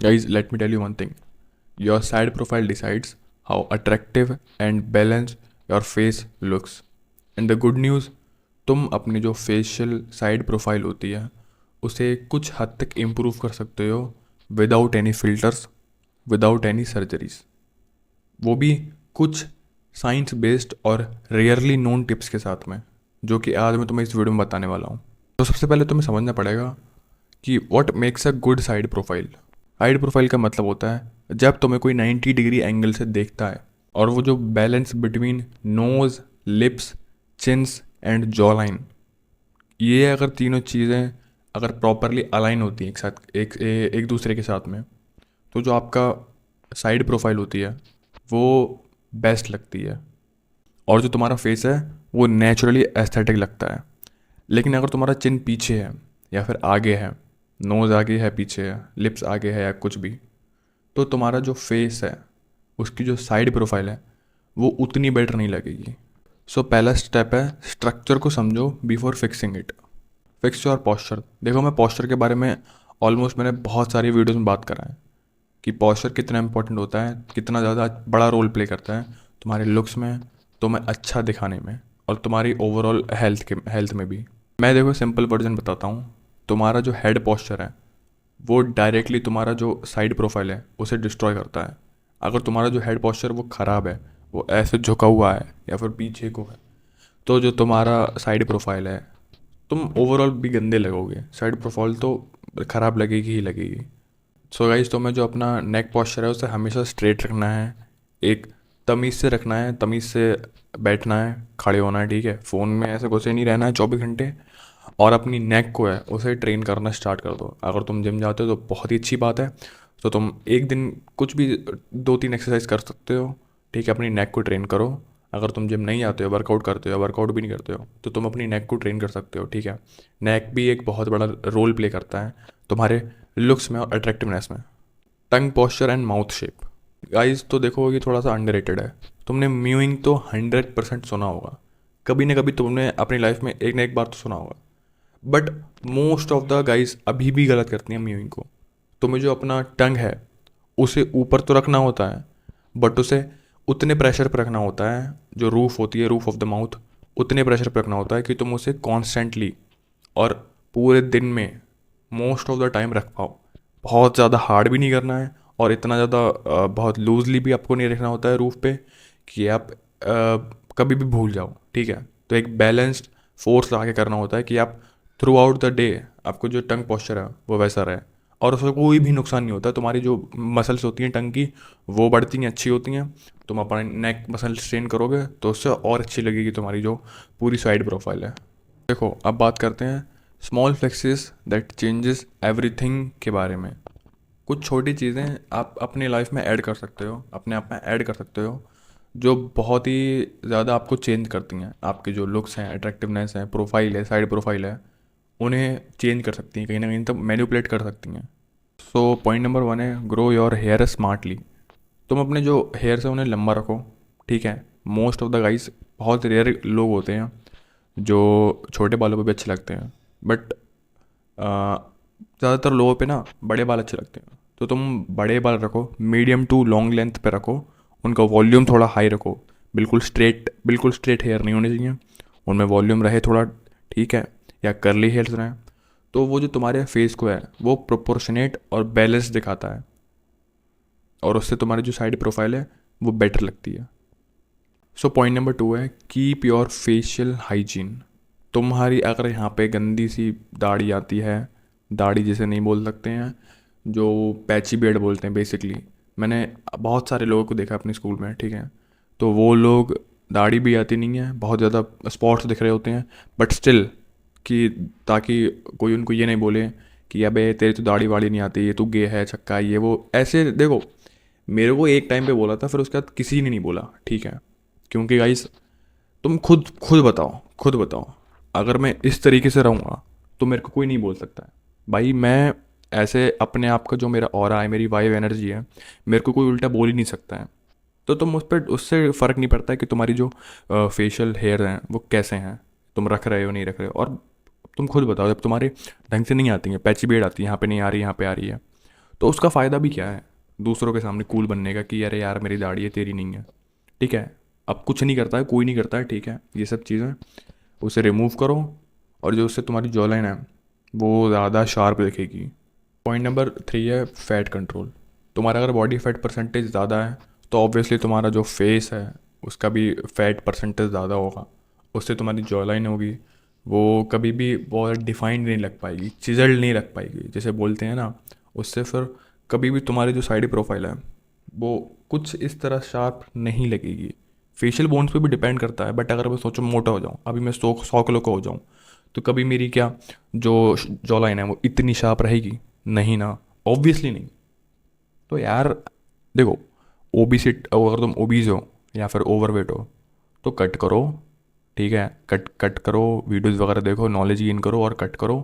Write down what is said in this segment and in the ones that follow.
Guys, let me tell you one thing. Your side profile decides how attractive and balanced your face looks. And the good news, तुम अपनी जो facial side profile होती है उसे कुछ हद तक इम्प्रूव कर सकते हो without any filters, without any surgeries, वो भी कुछ साइंस बेस्ड और रेयरली नोन टिप्स के साथ में, जो कि आज मैं तुम्हें इस वीडियो में बताने वाला हूँ। तो सबसे पहले तुम्हें समझना पड़ेगा कि what makes a good side profile. Side profile का मतलब होता है जब तुम्हें कोई 90 डिग्री एंगल से देखता है और वो जो balance between nose, lips, chins and jaw line, ये अगर तीनों चीज़ें अगर प्रॉपरली अलाइन होती हैं एक साथ एक दूसरे के साथ में, तो जो आपका साइड प्रोफाइल होती है वो बेस्ट लगती है और जो तुम्हारा फेस है वो नेचुरली एस्थेटिक लगता है। लेकिन अगर तुम्हारा चिन पीछे है या फिर आगे है, नोज़ आगे है पीछे है, लिप्स आगे है या कुछ भी, तो तुम्हारा जो फेस है उसकी जो साइड प्रोफाइल है वो उतनी बेटर नहीं लगेगी। सो पहला स्टेप है स्ट्रक्चर को समझो before fixing it. Fix your posture. देखो, मैं पॉस्चर के बारे में ऑलमोस्ट मैंने बहुत सारी वीडियोस में बात करा है कि पॉस्चर कितना इंपॉर्टेंट होता है, कितना ज़्यादा बड़ा रोल प्ले करता है तुम्हारे लुक्स में, तुम्हें अच्छा दिखाने में और तुम्हारी ओवरऑल हेल्थ में भी। मैं देखो सिंपल वर्जन बताता हूँ। तुम्हारा जो हेड पॉस्चर है वो डायरेक्टली तुम्हारा जो साइड प्रोफाइल है उसे डिस्ट्रॉय करता है। अगर तुम्हारा जो हेड पॉस्चर वो ख़राब है, वो ऐसे झुका हुआ है या फिर पीछे को है, तो जो तुम्हारा साइड प्रोफाइल है तुम ओवरऑल भी गंदे लगोगे। साइड प्रोफाइल तो ख़राब लगेगी ही लगेगी। सो गाइज, तुम्हें जो अपना नेक पॉस्चर है उसे हमेशा स्ट्रेट रखना है, एक तमीज़ से रखना है, तमीज़ से बैठना है, खड़े होना है, ठीक है। फ़ोन में ऐसे घुसे नहीं रहना है 24 घंटे। और अपनी नेक को है उसे ट्रेन करना स्टार्ट कर दो। अगर तुम जिम जाते हो तो बहुत ही अच्छी बात है, तो तुम एक दिन कुछ भी 2-3 एक्सरसाइज कर सकते हो, ठीक है। अपनी नेक को ट्रेन करो। अगर तुम जिम नहीं जाते हो, वर्कआउट करते हो, वर्कआउट भी नहीं करते हो, तो तुम अपनी नेक को ट्रेन कर सकते हो, ठीक है। नेक भी एक बहुत बड़ा रोल प्ले करता है तुम्हारे लुक्स में और अट्रैक्टिवनेस में। Tongue posture and mouth shape. Guys, तो देखो ये थोड़ा सा अंडररेटेड है। तुमने म्यूइंग तो 100% सुना होगा, कभी ना कभी तुमने अपनी लाइफ में एक ना एक बार तो सुना होगा। But most of the guys अभी भी गलत करती हैं म्यूइंग को। तुम्हें जो अपना टंग है उसे ऊपर तो रखना होता है, बट उसे उतने प्रेशर पर रखना होता है, जो रूफ होती है, रूफ ऑफ द माउथ, उतने प्रेशर पर रखना होता है कि तुम उसे कॉन्स्टेंटली और पूरे दिन में मोस्ट ऑफ द टाइम रख पाओ। बहुत ज़्यादा हार्ड भी नहीं करना है और इतना ज़्यादा बहुत लूजली भी आपको नहीं रखना होता है रूफ पे कि आप कभी भी भूल जाओ, ठीक है। तो एक बैलेंस्ड फोर्स लगा के करना होता है कि आप थ्रू आउट द डे आपको जो टंग पॉस्चर है वो वैसा रहे और उसका कोई भी नुकसान नहीं होता। तुम्हारी जो मसल्स होती हैं टंग की वो बढ़ती हैं, अच्छी होती हैं। तुम अपना नेक मसल स्ट्रेन करोगे तो उससे और अच्छी लगेगी तुम्हारी जो पूरी साइड प्रोफाइल है। देखो, अब बात करते हैं small flexes that changes everything के बारे में। कुछ छोटी चीज़ें आप अपनी लाइफ में ऐड कर सकते हो, अपने आप में ऐड कर सकते हो, जो बहुत ही ज़्यादा आपको चेंज करती हैं। आपके जो लुक्स हैं, अट्रैक्टिवनेस है, प्रोफाइल है, साइड प्रोफाइल है, उन्हें चेंज कर सकती हैं, कहीं ना कहीं तक मैनिपुलेट कर सकती हैं। सो पॉइंट नंबर 1 है ग्रो योर हेयर स्मार्टली। तुम अपने जो हेयर है उन्हें लंबा रखो, ठीक है। मोस्ट ऑफ द गाइस, बहुत रेयर लोग होते हैं जो छोटे बालों पे भी अच्छे लगते हैं, बट ज़्यादातर लोगों पे ना बड़े बाल अच्छे लगते हैं। तो तुम बड़े बाल रखो, मीडियम टू लॉन्ग लेंथ पे रखो, उनका वॉल्यूम थोड़ा हाई रखो। बिल्कुल स्ट्रेट हेयर नहीं होने चाहिए, उनमें वॉल्यूम रहे थोड़ा, ठीक है। या कर्ली हेयर्स रहें, तो वो जो तुम्हारे फेस को है वो प्रोपोर्शनेट और बैलेंस दिखाता है और उससे तुम्हारी जो साइड प्रोफाइल है वो बेटर लगती है। सो पॉइंट नंबर 2 है कीप योर फेशियल हाइजीन। तुम्हारी अगर यहाँ पे गंदी सी दाढ़ी आती है, दाढ़ी जिसे नहीं बोल सकते हैं, जो पैची बियर्ड बोलते हैं बेसिकली, मैंने बहुत सारे लोगों को देखा अपने स्कूल में, ठीक है। तो वो लोग दाढ़ी भी आती नहीं है, बहुत ज़्यादा स्पॉट्स दिख रहे होते हैं, बट स्टिल कि ताकि कोई उनको ये नहीं बोले कि अबे तेरी तो दाढ़ी वाड़ी नहीं आती, ये तू गे है, छक्का है, ये वो ऐसे। देखो, मेरे को एक टाइम पे बोला था, फिर उसके बाद किसी ने नहीं बोला, ठीक है। क्योंकि गाइस, तुम खुद बताओ, अगर मैं इस तरीके से रहूँगा तो मेरे को कोई नहीं बोल सकता है। भाई, मैं ऐसे अपने आप का जो मेरा ऑरा है, मेरी वाइब एनर्जी है, मेरे को कोई उल्टा बोल ही नहीं सकता है। तो तुम उस पर, उससे फ़र्क नहीं पड़ता है कि तुम्हारी जो फेशियल हेयर हैं वो कैसे हैं, तुम रख रहे हो नहीं रख रहे हो। और तुम खुद बताओ, जब तुम्हारे ढंग से नहीं आती हैं, पैची बेड़ आती है, यहाँ पे नहीं आ रही, यहाँ पे आ रही है, तो उसका फ़ायदा भी क्या है दूसरों के सामने कूल बनने का कि अरे यार मेरी दाढ़ी है तेरी नहीं है, ठीक है। अब कुछ नहीं करता है, कोई नहीं करता है, ठीक है, ये सब चीज़ें उसे रिमूव करो, और जो उससे तुम्हारी जॉ लाइन है वो ज़्यादा शार्प दिखेगी। पॉइंट नंबर 3 है फ़ैट कंट्रोल। तुम्हारा अगर बॉडी फैट परसेंटेज ज़्यादा है तो ऑब्वियसली तुम्हारा जो फेस है उसका भी फैट परसेंटेज ज़्यादा होगा, उससे तुम्हारी जॉ लाइन होगी वो कभी भी बहुत डिफाइंड नहीं लग पाएगी, चिजल्ड नहीं लग पाएगी जैसे बोलते हैं ना। उससे फिर कभी भी तुम्हारी जो साइड प्रोफाइल है वो कुछ इस तरह शार्प नहीं लगेगी। फेशियल बोन्स पे भी डिपेंड करता है, बट अगर मैं सोचो मोटा हो जाऊँ, अभी मैं 100 किलो का हो जाऊँ, तो कभी मेरी क्या जो जॉ लाइन है वो इतनी शार्प रहेगी? नहीं ना, ऑब्वियसली नहीं। तो यार देखो, ओबीसिट अगर तुम ओबीज हो या फिर ओवरवेट हो तो कट करो, ठीक है, कट कट करो, वीडियोज़ वगैरह देखो, नॉलेज गेन करो और कट करो।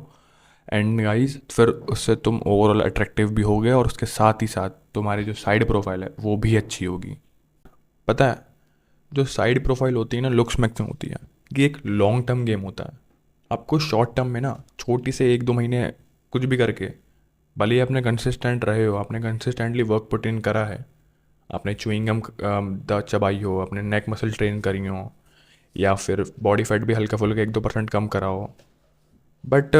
एंड गाइस फिर उससे तुम ओवरऑल अट्रैक्टिव भी होगे और उसके साथ ही साथ तुम्हारी जो साइड प्रोफाइल है वो भी अच्छी होगी। पता है, जो साइड प्रोफाइल होती है ना, लुक्स मैक्सिंग होती है, ये एक लॉन्ग टर्म गेम होता है। आपको शॉर्ट टर्म में ना छोटी से 1-2 महीने कुछ भी करके, भले ही आपने कंसिस्टेंट रहे हो, आपने कंसिस्टेंटली वर्क पुट इन करा है, आपने च्युइंगम चबाई हो, आपने नेक मसल ट्रेन करी हो, या फिर बॉडी फैट भी हल्का फुल्का 1-2% कम करा हो, बट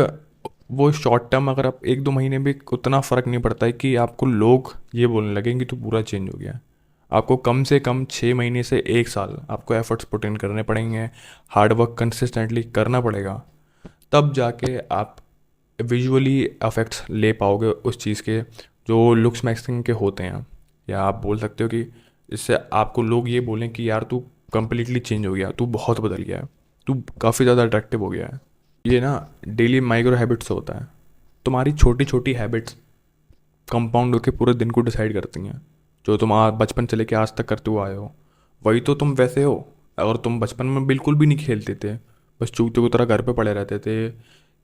वो शॉर्ट टर्म अगर आप 1-2 महीने भी उतना फ़र्क नहीं पड़ता है कि आपको लोग ये बोलने लगेंगे कि तू पूरा चेंज हो गया। आपको कम से कम 6 महीने से 1 साल आपको एफर्ट्स पुट इन करने पड़ेंगे, हार्ड वर्क कंसिस्टेंटली करना पड़ेगा, तब जाके आप विजुअली अफेक्ट्स ले पाओगे उस चीज़ के जो लुक्स मैक्सिंग के होते हैं। या आप बोल सकते हो कि इससे आपको लोग ये बोलें कि यार तू कम्प्लीटली चेंज हो गया, तू बहुत बदल गया है, तू काफ़ी ज़्यादा अट्रैक्टिव हो गया है। ये ना डेली माइक्रो हैबिट्स होता है। तुम्हारी छोटी छोटी हैबिट्स कंपाउंड होकर पूरे दिन को डिसाइड करती हैं। जो तुम बचपन से लेके आज तक करते हुए आए हो वही तो तुम वैसे हो। अगर तुम बचपन में बिल्कुल भी नहीं खेलते थे, बस चूते की तरह घर पे पड़े रहते थे,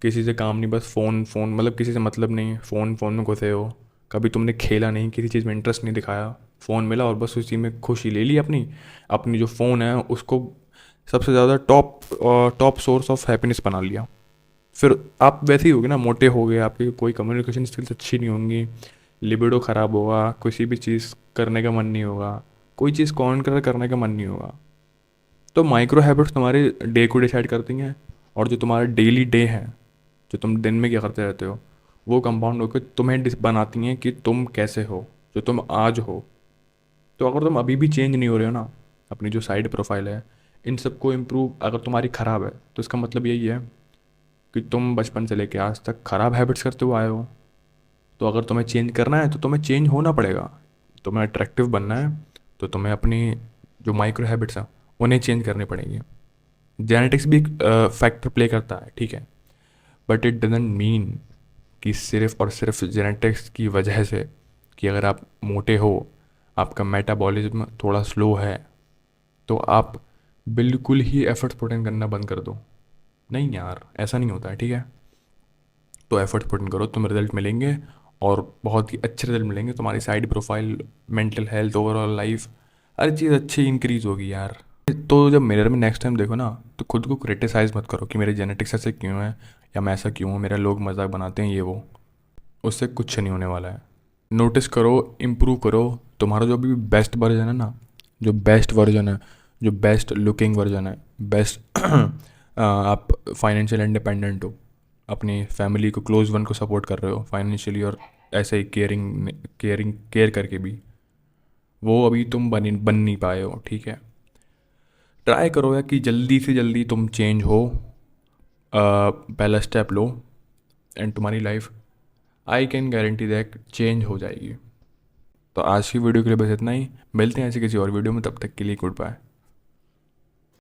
किसी से काम नहीं, बस फ़ोन फ़ोन, मतलब किसी से मतलब नहीं, फ़ोन फ़ोन में घुसे हो, कभी तुमने खेला नहीं, किसी चीज़ में इंटरेस्ट नहीं दिखाया, फ़ोन मिला और बस उसी में खुशी ले ली अपनी। अपनी जो फ़ोन है उसको सबसे ज़्यादा top top source of happiness बना लिया। फिर आप वैसे ही होगे ना, मोटे हो गए, आपकी कोई कम्युनिकेशन स्किल्स अच्छी नहीं होंगी, लिबिडो ख़राब होगा, किसी भी चीज़ करने का मन नहीं होगा, कोई चीज़ कॉन्कर करने का मन नहीं होगा। तो माइक्रो हैबिट्स तुम्हारे डे को डिसाइड करती हैं, और जो तुम्हारा डेली डे है, जो तुम दिन में क्या करते रहते हो, वो कंपाउंड होकर तुम्हें बनाती हैं कि तुम कैसे हो, जो तुम आज हो। तो अगर तुम अभी भी चेंज नहीं हो रहे हो ना, अपनी जो साइड प्रोफाइल है इन सबको इम्प्रूव अगर तुम्हारी ख़राब है, तो इसका मतलब यही है कि तुम बचपन से लेके आज तक ख़राब हैबिट्स करते हुए आए हो। तो अगर तुम्हें चेंज करना है तो तुम्हें चेंज होना पड़ेगा। तुम्हें अट्रैक्टिव बनना है तो तुम्हें अपनी जो माइक्रो हैबिट्स हैं उन्हें चेंज करनी पड़ेंगी। जेनेटिक्स भी एक फैक्टर प्ले करता है, ठीक है, बट इट डजेंट मीन कि सिर्फ और सिर्फ जेनेटिक्स की वजह से कि अगर आप मोटे हो, आपका मेटाबॉलिज्म थोड़ा स्लो है, तो आप बिल्कुल ही एफर्ट्स पुट इन करना बंद कर दो। नहीं यार, ऐसा नहीं होता है, ठीक है। तो एफर्ट्स पुट इन करो, तुम रिजल्ट मिलेंगे, और बहुत ही अच्छे रिजल्ट मिलेंगे। तुम्हारी side profile, mental health, overall life, हर चीज़ अच्छी इंक्रीज होगी यार। तो जब मिरर में नेक्स्ट टाइम देखो ना, तो खुद को क्रिटिसाइज़ मत करो कि मेरे जेनेटिक्स ऐसे क्यों हैं, या मैं ऐसा क्यों हूँ, मेरा लोग मजाक बनाते हैं, ये वो। उससे कुछ नहीं होने वाला है। नोटिस करो, इम्प्रूव करो। तुम्हारा जो भी बेस्ट वर्जन है ना, जो बेस्ट वर्जन है, जो बेस्ट लुकिंग वर्जन है, बेस्ट आप फाइनेंशियल इंडिपेंडेंट हो, अपनी फैमिली को, क्लोज वन को सपोर्ट कर रहे हो फाइनेंशियली, और ऐसे ही केयर करके भी, वो अभी तुम बन नहीं पाए हो, ठीक है। ट्राई करो यार कि जल्दी से जल्दी तुम चेंज हो, पहला स्टेप लो, एंड तुम्हारी life, I can guarantee that, change हो जाएगी। तो आज की वीडियो के लिए बस इतना ही। मिलते हैं ऐसे किसी और वीडियो में, तब तक के लिए गुड बाय।